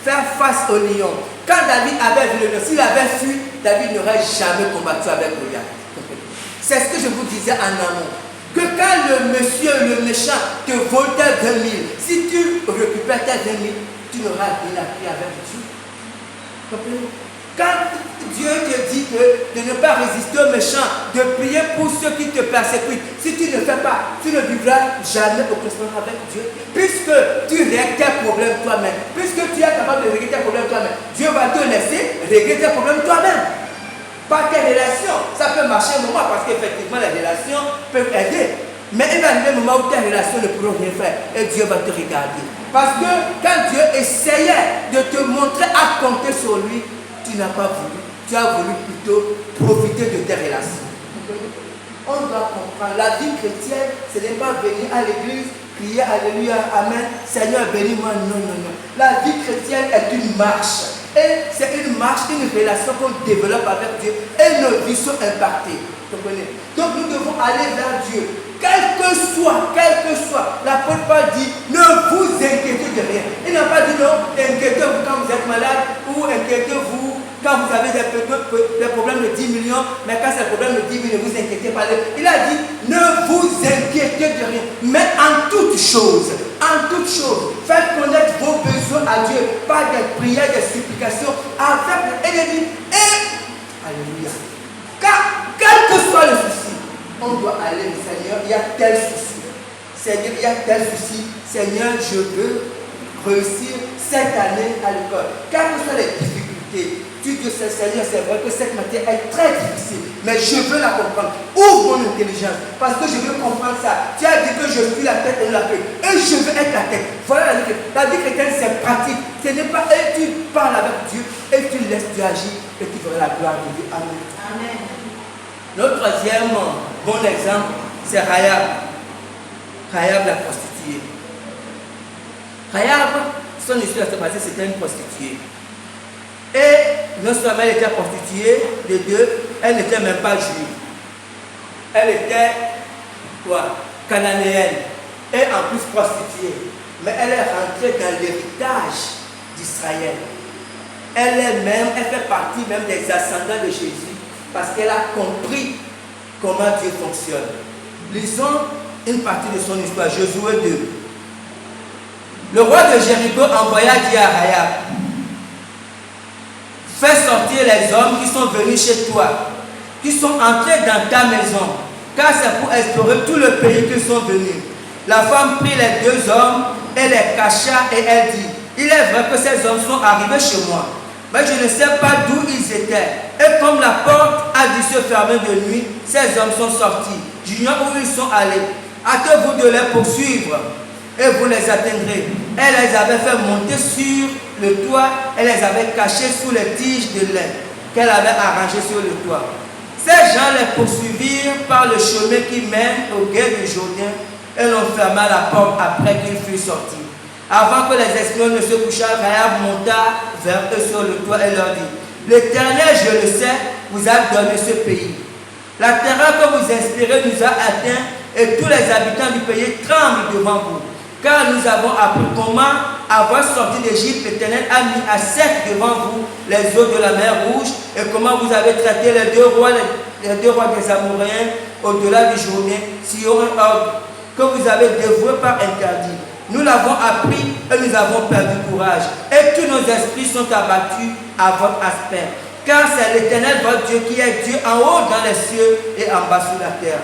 fait face au lion, quand David avait vu le lion, s'il avait fui, David n'aurait jamais combattu avec Goliath. C'est ce que je vous disais en amont. Que quand le monsieur, le méchant, te vole tes 20 000, si tu récupères tes 20 000, tu n'auras rien appris avec Dieu. Comprenez? Quand Dieu te dit de ne pas résister aux méchants, de prier pour ceux qui te persécutent, si tu ne fais pas, tu ne vivras jamais au quotidien avec Dieu. Puisque tu règles tes problèmes toi-même, puisque tu es capable de régler tes problèmes toi-même, Dieu va te laisser régler tes problèmes toi-même. Par tes relations, ça peut marcher un moment parce qu'effectivement les relations peuvent aider. Mais il va arriver un moment où tes relations ne pourront rien faire et Dieu va te regarder. Parce que quand Dieu essayait de te montrer à compter sur lui, tu n'as pas voulu. Tu as voulu plutôt profiter de tes relations. On doit comprendre. La vie chrétienne, ce n'est pas venir à l'église, crier Alléluia, Amen, Seigneur bénis-moi. Non, non, non. La vie chrétienne est une marche. Et c'est une marche, une relation qu'on développe avec Dieu. Et nos vies sont impactées. Donc nous devons aller vers Dieu. Quel que soit, l'apôtre Paul dit, ne vous inquiétez de rien. Il n'a pas dit non, inquiétez-vous quand vous êtes malade, ou inquiétez-vous quand vous avez des problèmes de 10 millions, mais quand c'est le problème de 10 000, ne vous inquiétez pas. Il a dit, ne vous inquiétez de rien, mais en toute chose, faites connaître vos besoins à Dieu par des prières, des supplications, avec l'ennemi. Et, alléluia, car quel que soit le souci, on doit aller, Seigneur, il y a tel souci. Seigneur, il y a tel souci. Seigneur, je veux réussir cette année à l'école. Quelles que soient les difficultés, tu dis, Seigneur, c'est vrai que cette matière est très difficile, mais je veux la comprendre. Ouvre mon intelligence, parce que je veux comprendre ça. Tu as dit que je suis la tête et la queue, et je veux être la tête. Voilà la vie chrétienne. La vie chrétienne, c'est pratique. Ce n'est pas, et tu parles avec Dieu, et tu laisses Dieu agir, et tu verras la gloire de Dieu. Amen. Amen. Notre troisième bon exemple, c'est Rahab. Rahab la prostituée. Rahab, son histoire s'est passée, c'était une prostituée. Et non seulement elle était prostituée, de deux, elle n'était même pas juive. Elle était quoi? Cananéenne. Et en plus prostituée. Mais elle est rentrée dans l'héritage d'Israël. Elle fait partie même des ascendants de Jésus. Parce qu'elle a compris comment Dieu fonctionne. Lisons une partie de son histoire, Josué 2. Le roi de Jéricho envoya dire à Rahab, fais sortir les hommes qui sont venus chez toi, qui sont entrés dans ta maison, car c'est pour explorer tout le pays qu'ils sont venus. La femme prit les deux hommes et les cacha et elle dit, il est vrai que ces hommes sont arrivés chez moi, mais je ne sais pas d'où ils étaient. Et comme la porte a dû se fermer de nuit, ces hommes sont sortis. J'ignore où ils sont allés. Hâtez-vous de les poursuivre et vous les atteindrez. Elle les avait fait monter sur le toit et les avait cachés sous les tiges de lin qu'elle avait arrangées sur le toit. Ces gens les poursuivirent par le chemin qui mène au gué du Jourdain et l'on ferma la porte après qu'ils furent sortis. Avant que les espions ne se couchent, Rahab monta vers eux sur le toit et leur dit, l'Éternel, je le sais, vous a donné ce pays. La terreur que vous inspirez nous a atteints et tous les habitants du pays tremblent devant vous. Car nous avons appris comment, avoir sorti d'Égypte, l'Éternel a mis à sec devant vous les eaux de la mer Rouge et comment vous avez traité les deux rois des Amoréens au-delà du Jourdain, Sihon et Og, que vous avez dévoués par interdit. Nous l'avons appris et nous avons perdu courage. Et tous nos esprits sont abattus à votre aspect. Car c'est l'Éternel votre Dieu qui est Dieu en haut dans les cieux et en bas sur la terre.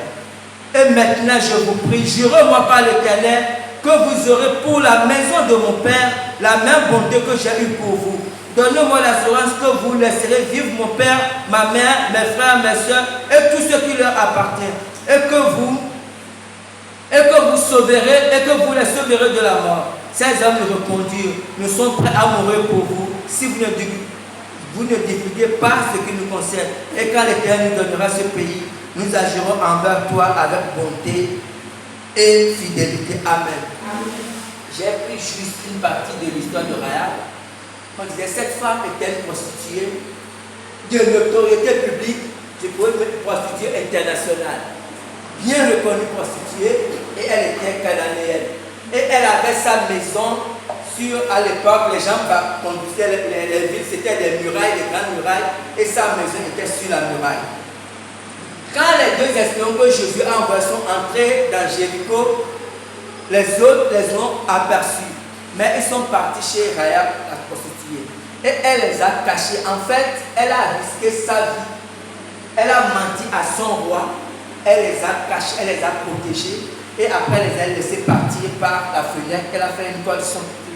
Et maintenant je vous prie, jurez-moi par l'Éternel que vous aurez pour la maison de mon Père la même bonté que j'ai eue pour vous. Donnez-moi l'assurance que vous laisserez vivre mon Père, ma mère, mes frères, mes soeurs et tout ce qui leur appartient. Et que vous sauverez et que vous les sauverez de la mort. Ces hommes lui répondirent, nous sommes prêts à mourir pour vous si vous ne divulguez pas ce qui nous concerne. Et quand l'Éternel nous donnera ce pays, nous agirons envers toi avec bonté et fidélité. Amen. J'ai pris juste une partie de l'histoire de Rahab. On disait, cette femme était une prostituée, de notoriété publique, je pourrais dire une prostituée internationale, bien reconnue prostituée, et elle était cananéenne. Et elle avait sa maison sur, à l'époque, les gens conduisaient les villes, c'était des murailles, des grandes murailles, et sa maison était sur la muraille. Quand les deux espions que Jésus a envoyés sont entrés dans Jéricho, les autres les ont aperçus, mais ils sont partis chez Rahab, la prostituée. Et elle les a cachés. En fait, elle a risqué sa vie. Elle a menti à son roi. Elle les a cachés, elle les a protégés. Et après, elle les a laissés partir par la fenêtre. Elle a fait une toile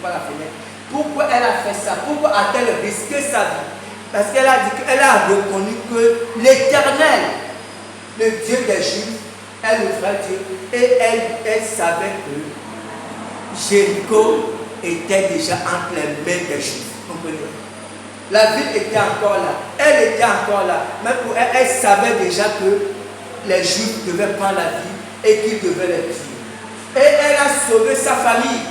par la fenêtre. Pourquoi elle a fait ça? Pourquoi a-t-elle risqué sa vie? Parce qu'elle a dit qu'elle a reconnu que l'Éternel, le Dieu des Juifs, est le vrai Dieu. Et elle savait que Jéricho était déjà entre les mains des Juifs. Comprenez? La ville était encore là. Elle était encore là. Mais pour elle, elle savait déjà que les Juifs devaient prendre la ville et qu'ils devaient les tuer. Et elle a sauvé sa famille.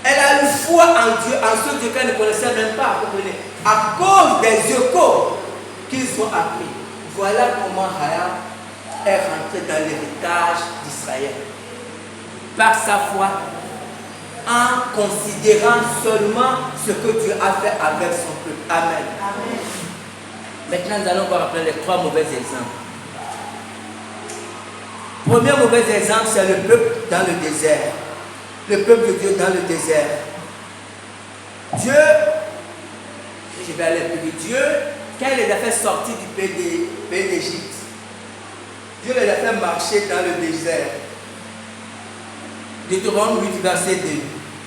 Elle a eu foi en Dieu, en ce Dieu qu'elle ne connaissait même pas. Comprenez? À cause des échos qu'ils ont appris. Voilà comment Rahab est rentrée dans l'héritage d'Israël. Par sa foi, en considérant seulement ce que Dieu a fait avec son peuple. Amen. Amen. Maintenant, nous allons voir après les trois mauvais exemples. Premier mauvais exemple, c'est le peuple dans le désert. Le peuple de Dieu dans le désert. Dieu, je vais aller plus vite, Dieu, quand il les a fait sortir du pays d'Égypte, Dieu les a fait marcher dans le désert. Deutéronome 8, verset 2.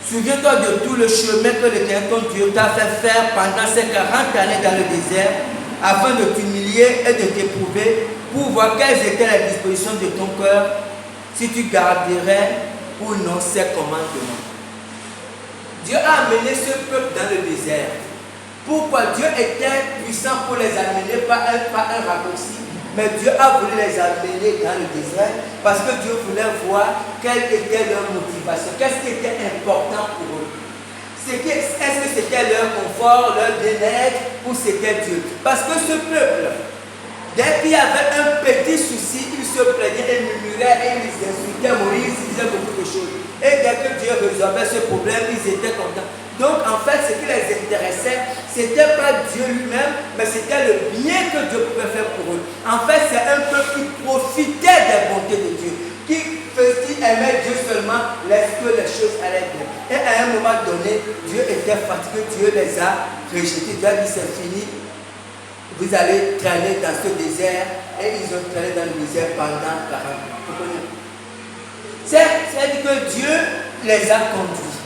Souviens-toi de tout le chemin que l'Éternel ton Dieu t'a fait faire pendant ces 40 années dans le désert, afin de t'humilier et de t'éprouver, pour voir quelles étaient les dispositions de ton cœur, si tu garderais ou non ces commandements. Dieu a amené ce peuple dans le désert. Pourquoi? Dieu était puissant pour les amener par un raccourci. Mais Dieu a voulu les amener dans le désert parce que Dieu voulait voir quelle était leur motivation, qu'est-ce qui était important pour eux. Est-ce que c'était leur confort, leur bien-être ou c'était Dieu? Parce que ce peuple, dès qu'il y avait un petit souci, ils se plaignaient et murmuraient et ils insultaient Moïse, ils disaient beaucoup de choses. Et dès que Dieu résolvait ce problème, ils étaient contents. Donc en fait, ce qui les intéressait, ce n'était pas Dieu lui-même, mais c'était le bien que Dieu pouvait faire pour eux. En fait, c'est un peuple qui profitait des bontés de Dieu, qui aimait Dieu seulement lorsque les choses allaient bien. Et à un moment donné, Dieu était fatigué, Dieu les a rejetés. Dieu a dit c'est fini, vous allez traîner dans ce désert. Et ils ont traîné dans le désert pendant 40 ans. C'est-à-dire que Dieu les a conduits.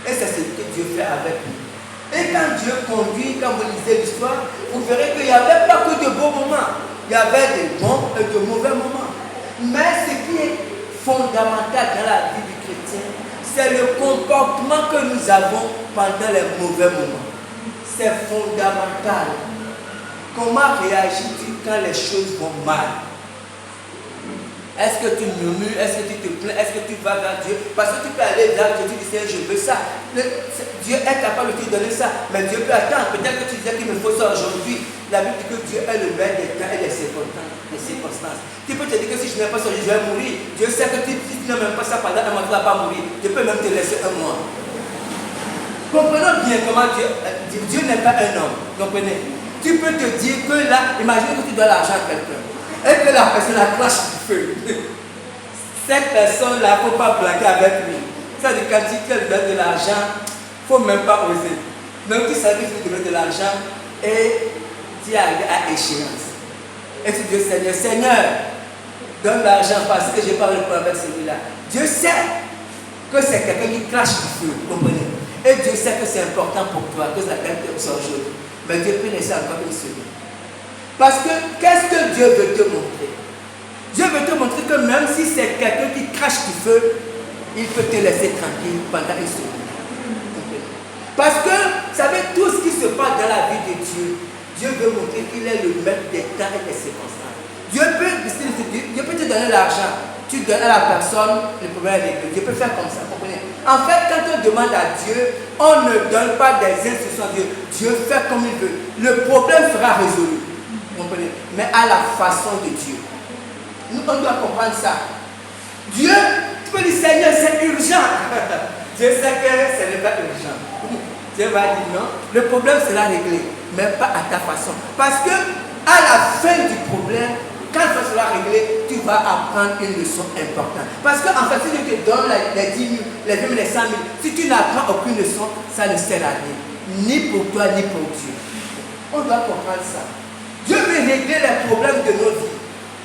Et c'est ce que Dieu fait avec nous. Et quand Dieu conduit, quand vous lisez l'histoire, vous verrez qu'il n'y avait pas que de beaux moments. Il y avait des bons et de mauvais moments. Mais ce qui est fondamental dans la vie du chrétien, c'est le comportement que nous avons pendant les mauvais moments. C'est fondamental. Comment réagis-tu quand les choses vont mal? Est-ce que tu murmures? Est-ce que tu te plains? Est-ce que tu vas vers Dieu? Parce que tu peux aller vers Dieu, tu dis Seigneur, je veux ça. Dieu est capable de te donner ça. Mais Dieu peut attendre. Peut-être que tu disais qu'il me faut ça aujourd'hui. La Bible dit que Dieu est le maître des temps et des circonstances. Tu peux te dire que si je n'ai pas ça, je vais mourir. Dieu sait que si tu n'as même pas ça pendant un mois, tu ne vas pas mourir. Dieu peut même te laisser un mois. Comprenons bien comment Dieu n'est pas un homme. Comprenez? Tu peux te dire que là, imagine que tu dois l'argent à quelqu'un. Et que la personne a crache du feu. Cette personne-là, il ne faut pas blaguer avec lui. Ça dit quand tu lui donnes de l'argent, il ne faut même pas oser. Donc tu savais que tu donnes de l'argent et tu es arrivé à échéance. Et tu dis Seigneur, Seigneur, donne l'argent parce que je n'ai pas répondu avec celui-là. Dieu sait que c'est quelqu'un qui crache du feu, vous comprenez? Et Dieu sait que c'est important pour toi, que la qualité soit jolie. Mais Dieu peut laisser encore une seconde. Parce que qu'est-ce que Dieu veut te montrer? Dieu veut te montrer que même si c'est quelqu'un qui crache du feu, il peut te laisser tranquille pendant une seconde. Parce que, vous savez, tout ce qui se passe dans la vie de Dieu, Dieu veut montrer qu'il est le maître des temps et des circonstances. Dieu peut te donner l'argent. Tu donnes à la personne, le problème est réglé. Dieu peut faire comme ça, comprenez? En fait, quand on demande à Dieu, on ne donne pas des instructions à Dieu. Dieu fait comme il veut. Le problème sera résolu. Vous comprenez? Mais à la façon de Dieu. Nous, on doit comprendre ça. Dieu, tu peux dire, Seigneur, c'est urgent. Dieu sait que ce n'est pas urgent. Dieu va dire non, le problème sera réglé, mais pas à ta façon. Parce que à la fin du problème, quand ça sera réglé, tu vas apprendre une leçon importante. Parce qu'en fait, si Dieu te donne les 10 000, les 20 000, les 100 000, si tu n'apprends aucune leçon, ça ne sert à rien. Ni pour toi, ni pour Dieu. On doit comprendre ça. Dieu veut régler les problèmes de nos vies.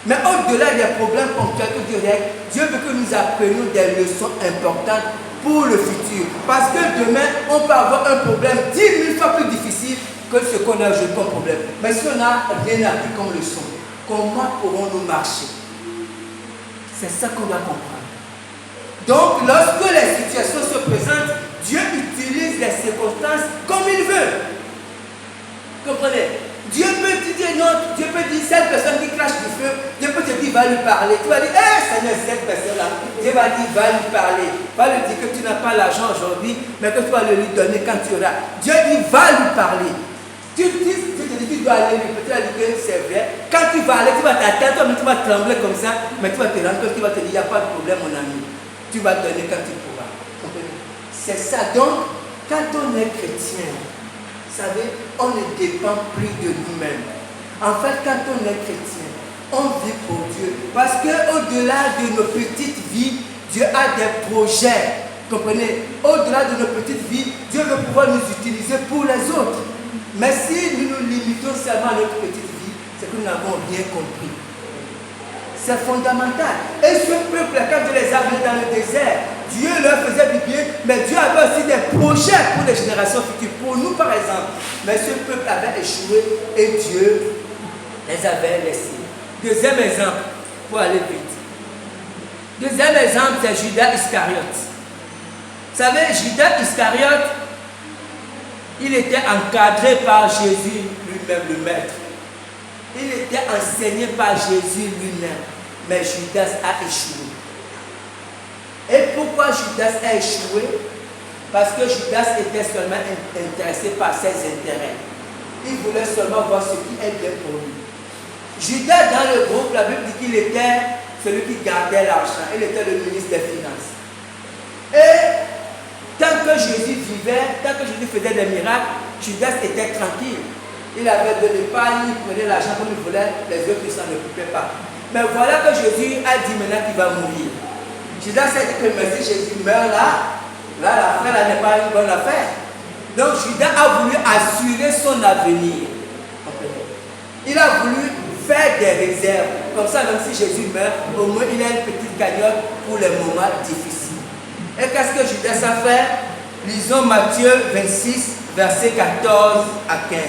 Mais au-delà des problèmes ponctuels que Dieu règle, Dieu veut que nous apprenions des leçons importantes pour le futur. Parce que demain, on peut avoir un problème 10 000 fois plus difficile que ce qu'on a aujourd'hui comme problème. Mais si on n'a rien appris comme leçon, comment pourrons-nous marcher? C'est ça qu'on doit comprendre. Donc, lorsque les situations se présentent, Dieu utilise les circonstances comme il veut. Comprenez? Dieu peut te dire non, Dieu peut dire cette personne qui crache du feu, Dieu peut te dire va lui parler. Tu vas dire, Seigneur, cette personne-là, Dieu va dire va lui parler. Va lui dire que tu n'as pas l'argent aujourd'hui, mais que tu vas le lui donner quand tu auras. Dieu dit va lui parler. Tu te dis, tu dois aller lui peut-être dire que c'est vrai. Quand tu vas aller, tu vas t'attendre, tu vas trembler comme ça, mais tu vas te rendre compte, tu vas te dire, il n'y a pas de problème mon ami. Tu vas donner quand tu pourras. C'est ça. Donc, quand on est chrétien, vous savez, on ne dépend plus de nous-mêmes. En fait, quand on est chrétien, on vit pour Dieu. Parce qu'au-delà de nos petites vies, Dieu a des projets. Comprenez? Au-delà de nos petites vies, Dieu veut pouvoir nous utiliser pour les autres. Mais si nous nous limitons seulement à notre petite vie, c'est que nous n'avons rien compris. C'est fondamental. Et ce peuple, quand Dieu les a amenés dans le désert, Dieu leur faisait du bien, mais Dieu avait aussi des projets pour les générations futures, pour nous par exemple. Mais ce peuple avait échoué et Dieu les avait laissés. Deuxième exemple, pour aller vite. Deuxième exemple, c'est Judas Iscariote. Vous savez, Judas Iscariote, il était encadré par Jésus lui-même, le maître. Il était enseigné par Jésus lui-même. Mais Judas a échoué. Et pourquoi Judas a échoué? Parce que Judas était seulement intéressé par ses intérêts. Il voulait seulement voir ce qui est bien pour lui. Judas, dans le groupe, la Bible dit qu'il était celui qui gardait l'argent. Il était le ministre des Finances. Et tant que Jésus vivait, tant que Jésus faisait des miracles, Judas était tranquille. Il avait de l'épargne, il prenait l'argent comme il voulait, les autres ne s'en occupaient pas. Mais voilà que Jésus a dit maintenant qu'il va mourir. Judas a dit que mais si Jésus meurt là, l'affaire n'est pas une bonne affaire. Donc Judas a voulu assurer son avenir. Il a voulu faire des réserves. Comme ça, même si Jésus meurt, au moins il a une petite cagnotte pour les moments difficiles. Et qu'est-ce que Judas a fait? Lisons Matthieu 26, versets 14 à 15.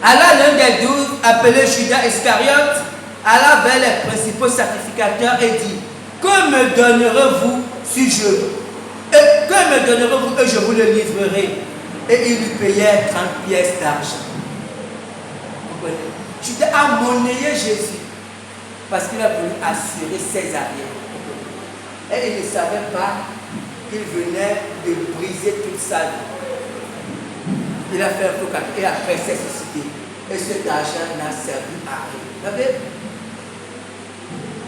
Alors l'un des 12, appelé Judas Iscariote, alla vers les principaux sacrificateurs et dit, que me donnerez-vous si que me donnerez-vous que je vous le livrerai? Et il lui payait 30 pièces d'argent. Judas a monnayé Jésus parce qu'il a voulu assurer ses arrières. Et il ne savait pas qu'il venait de briser toute sa vie. Il a fait un faux calcul et après s'est suscité. Et cet argent n'a servi à rien. Vous savez,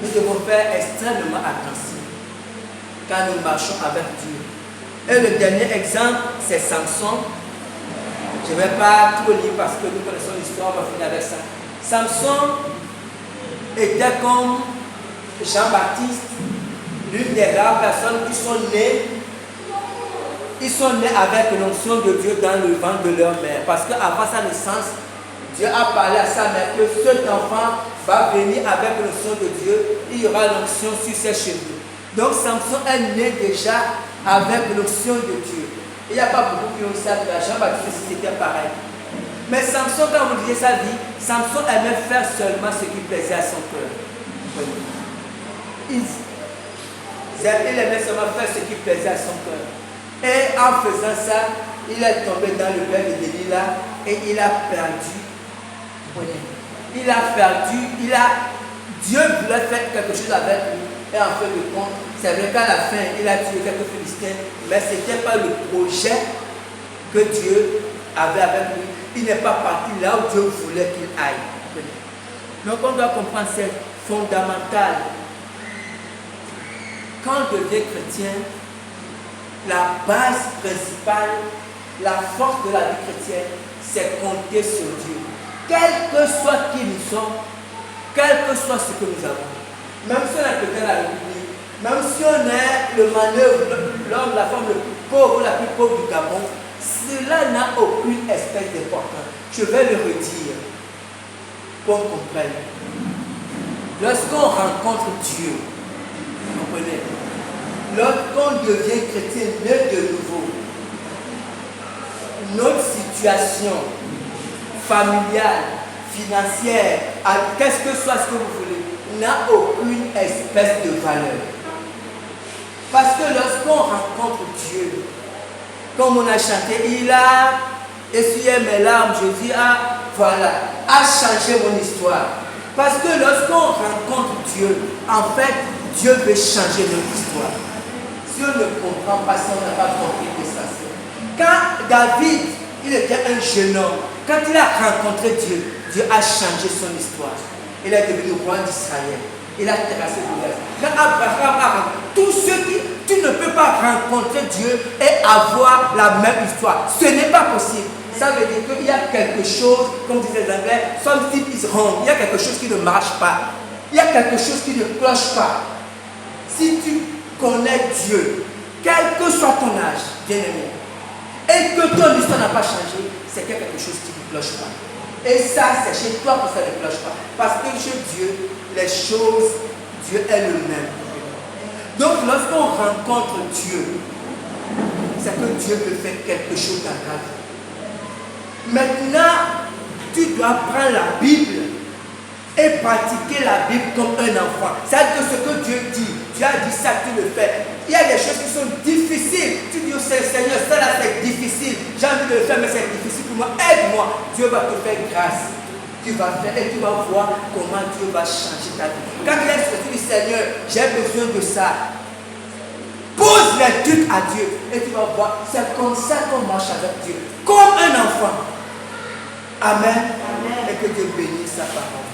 nous devons faire extrêmement attention quand nous marchons avec Dieu. Et le dernier exemple, c'est Samson. Je ne vais pas tout lire parce que nous connaissons l'histoire, on va finir avec ça. Samson était comme Jean-Baptiste, l'une des rares personnes qui sont nées. Ils sont nés avec l'onction de Dieu dans le ventre de leur mère. Parce qu'avant sa naissance, Dieu a parlé à sa mère que cet enfant va venir avec l'onction de Dieu. Il y aura l'onction sur ses cheveux. Donc Samson est né déjà avec l'onction de Dieu. Il n'y a pas beaucoup qui ont ça. Jean-Baptiste, c'était pareil. Mais Samson, quand vous lisez sa vie, Samson aimait faire seulement ce qui plaisait à son cœur. Il aimait seulement faire ce qui plaisait à son cœur. Et en faisant ça, il est tombé dans le bain de Delilah et il a perdu. Dieu voulait faire quelque chose avec lui. Et en fin de compte, C'est vrai qu'à la fin, il a tué quelques Philistins, mais ce n'était pas le projet que Dieu avait avec lui. Il n'est pas parti là où Dieu voulait qu'il aille. Donc on doit comprendre, c'est fondamental. Quand on devient chrétien, la base principale, la force de la vie chrétienne, c'est compter sur Dieu. Quel que soit qui nous sommes, quel que soit ce que nous avons, même si on est peut-être à la République, même si on est le manœuvre, l'homme, la femme le plus pauvre, la plus pauvre du Gabon, cela n'a aucune espèce d'importance. Je vais le redire, qu'on comprenne. Lorsqu'on rencontre Dieu, vous comprenez, lorsqu'on devient chrétien, né de nouveau, notre situation familiale, financière, qu'est-ce que soit ce que vous voulez, n'a aucune espèce de valeur. Parce que lorsqu'on rencontre Dieu, comme on a chanté, il a essuyé mes larmes, Jésus a changé mon histoire. Parce que lorsqu'on rencontre Dieu, en fait, Dieu veut changer notre histoire. Si on ne comprend pas, si on n'a pas compris que ça c'est. Quand David, il était un jeune homme, quand il a rencontré Dieu, Dieu a changé son histoire. Il est devenu roi d'Israël. Il a terrassé le reste. Quand Abraham a rencontré, tous ceux qui, tu ne peux pas rencontrer Dieu et avoir la même histoire. Ce n'est pas possible. Ça veut dire qu'il y a quelque chose, comme disent les Anglais, something is wrong. Il y a quelque chose qui ne marche pas. Il y a quelque chose qui ne cloche pas. Si tu connais Dieu, quel que soit ton âge, bien-aimé, et que ton histoire n'a pas changé, c'est qu'il y a quelque chose qui ne cloche pas. Et ça, c'est chez toi que ça ne cloche pas. Parce que chez Dieu, les choses, Dieu est le même. Donc, lorsqu'on rencontre Dieu, c'est que Dieu veut faire quelque chose dans ta vie. Maintenant, tu dois prendre la Bible et pratiquer la Bible comme un enfant. C'est-à-dire que ce que Dieu dit, Dieu a dit ça, tu le fais. Il y a des choses qui sont difficiles. Tu dis au Seigneur, ça là c'est difficile. J'ai envie de le faire, mais c'est difficile pour moi. Aide-moi. Dieu va te faire grâce. Tu vas faire et tu vas voir comment Dieu va changer ta vie. Quand il est sorti du Seigneur, j'ai besoin de ça. Pose les trucs à Dieu et tu vas voir. C'est comme ça qu'on marche avec Dieu. Comme un enfant. Amen. Amen. Et que Dieu bénisse sa parole.